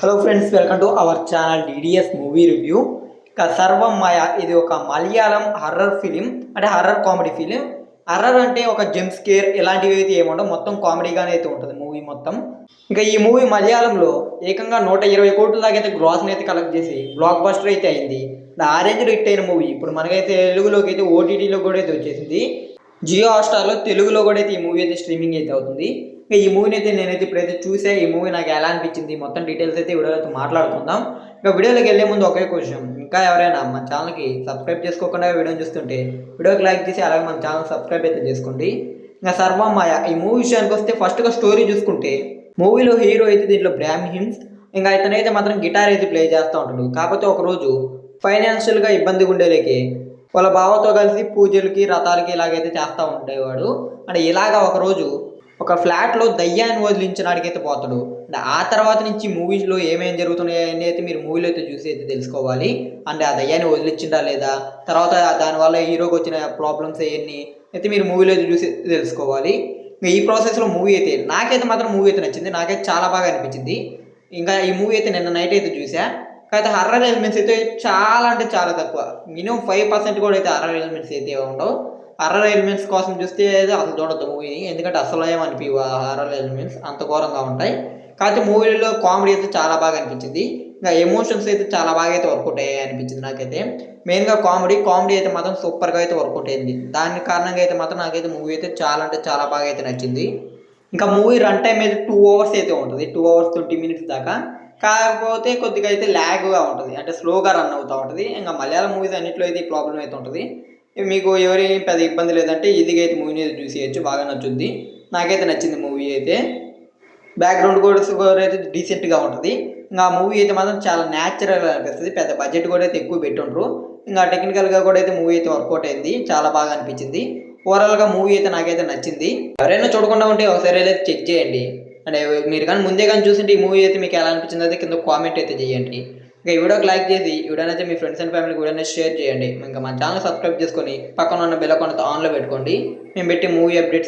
Hello friends, welcome to our channel DDS movie review. ఇక సర్వం మాయ ఇది ఒక మలయాళం హర్రర్ ఫిలిం, అంటే హర్రర్ కామెడీ ఫిలిం. హర్రర్ అంటే ఒక జంప్ స్కేర్ ఇలాంటివి అయితే ఏముండవు, మొత్తం కామెడీగానే అయితే ఉంటుంది మూవీ మొత్తం. ఇక ఈ మూవీ మలయాళంలో ఏకంగా 120 కోట్ల దాకా అయితే గ్రాస్ని అయితే కలెక్ట్ చేసి బ్లాక్ బస్టర్ అయితే అయింది. ఆ రేంజ్లో హిట్ అయిన మూవీ ఇప్పుడు మనకైతే తెలుగులోకి అయితే ఓటీటీలో కూడా అయితే వచ్చేసింది. జియో హాట్‌స్టార్‌లో తెలుగులో కూడా అయితే ఈ మూవీ అయితే స్ట్రీమింగ్ అయితే అవుతుంది. ఈ మూవీని అయితే నేనైతే ఇప్పుడైతే చూసా. ఈ మూవీ నాకు ఎలా అనిపించింది మొత్తం డీటెయిల్స్ అయితే వీడియోలో అయితే మాట్లాడుకుందాం. ఇక వీడియోలోకి వెళ్ళే ముందు ఒకే క్వశ్చన్, ఇంకా ఎవరైనా మన ఛానల్కి సబ్స్క్రైబ్ చేసుకోకుండా వీడియోని చూస్తుంటే వీడియోకి లైక్ చేసి అలాగే మన ఛానల్ సబ్స్క్రైబ్ అయితే చేసుకోండి. ఇంకా సర్వం మాయ ఈ మూవీ విషయానికి వస్తే ఫస్ట్గా స్టోరీ చూసుకుంటే మూవీలో హీరో అయితే దీంట్లో బ్రాహ్మిన్స్, ఇంకా ఇతనైతే మాత్రం గిటార్ అయితే ప్లే చేస్తూ ఉంటాడు. కాకపోతే ఒకరోజు ఫైనాన్షియల్గా ఇబ్బందిగా ఉండేలేకి వాళ్ళ బావతో కలిసి పూజలకి రథాలకి ఇలాగైతే చేస్తూ ఉండేవాడు. అంటే ఇలాగా ఒకరోజు ఒక ఫ్లాట్లో దయ్యాన్ని వదిలించడానికైతే పోతాడు. ఆ తర్వాత నుంచి మూవీస్లో ఏమేమి జరుగుతున్నాయని అయితే మీరు మూవీలో అయితే చూసి అయితే తెలుసుకోవాలి. అంటే ఆ దయ్యాన్ని వదిలించిందా లేదా, తర్వాత దానివల్ల హీరోకి వచ్చిన ప్రాబ్లమ్స్ అవన్నీ అయితే మీరు మూవీలో అయితే చూసి తెలుసుకోవాలి. ఇంకా ఈ ప్రాసెస్లో మూవీ అయితే నాకైతే మాత్రం మూవీ అయితే నచ్చింది, నాకైతే చాలా బాగా అనిపించింది. ఇంకా ఈ మూవీ అయితే నిన్న నైట్ అయితే చూసా. కాకపోతే హర్రర్ ఎలిమెంట్స్ అయితే చాలా అంటే చాలా తక్కువ, మినిమం 5% కూడా అయితే హర్రర్ ఎలిమెంట్స్ అయితే ఉండవు. హర్రర్ ఎలిమెంట్స్ కోసం చూస్తే అసలు చూడొద్దు మూవీని, ఎందుకంటే అసలు ఏమనిపివు హర్రర్ ఎలిమెంట్స్ అంత ఘోరంగా ఉంటాయి. కాకపోతే మూవీలో కామెడీ అయితే చాలా బాగా అనిపించింది. ఇంకా ఎమోషన్స్ అయితే చాలా బాగా అయితే వర్కౌట్ అయ్యాయి అనిపించింది నాకైతే. మెయిన్గా కామెడీ అయితే మాత్రం సూపర్గా అయితే వర్కౌట్ అయింది. దాని కారణంగా అయితే మాత్రం నాకైతే మూవీ అయితే చాలా అంటే చాలా బాగా అయితే నచ్చింది. ఇంకా మూవీ రన్ టైం అయితే 2 అవర్స్ అయితే ఉంటుంది, 2 అవర్స్ 20 మినిట్స్ దాకా. కాకపోతే కొద్దిగా అయితే ల్యాగ్గా ఉంటుంది, అంటే స్లోగా రన్ అవుతూ ఉంటుంది. ఇంకా మలయాళం మూవీస్ అన్నింటిలో అయితే ఈ ప్రాబ్లం అయితే ఉంటుంది. మీకు ఎవరి పెద్ద ఇబ్బంది లేదంటే ఈజీగా అయితే మూవీని అయితే చూసేయచ్చు, బాగా నచ్చుద్ది. నాకైతే నచ్చింది మూవీ అయితే. బ్యాక్గ్రౌండ్ కూడా అయితే డీసెంట్గా ఉంటుంది. ఇంకా మూవీ అయితే మాత్రం చాలా న్యాచురల్గా అనిపిస్తుంది, పెద్ద బడ్జెట్ కూడా అయితే ఎక్కువ పెట్టుండ్రు. ఇంకా టెక్నికల్గా కూడా అయితే మూవీ అయితే వర్కౌట్ అయింది, చాలా బాగా అనిపించింది. ఓవరాల్గా మూవీ అయితే నాకైతే నచ్చింది. ఎవరైనా చూడకుండా ఉంటే ఒకసారి అయితే చెక్ చేయండి. అంటే మీరు కానీ ముందే కానీ చూసింటే ఈ మూవీ అయితే మీకు ఎలా అనిపించింది అయితే కింద కామెంట్ అయితే చేయండి. ఇంకా ఈ వీడియోకి లైక్ చేసి వీడియోని అయితే మీ ఫ్రెండ్స్ అండ్ ఫ్యామిలీకి వీడియోని షేర్ చేయండి. ఇంకా మన ఛానల్ సబ్స్క్రైబ్ చేసుకొని పక్కన ఉన్న బెల్ ఐకాన్ ఆన్లో పెట్టుకోండి. మేము పెట్టి మూవీ అప్డేట్స్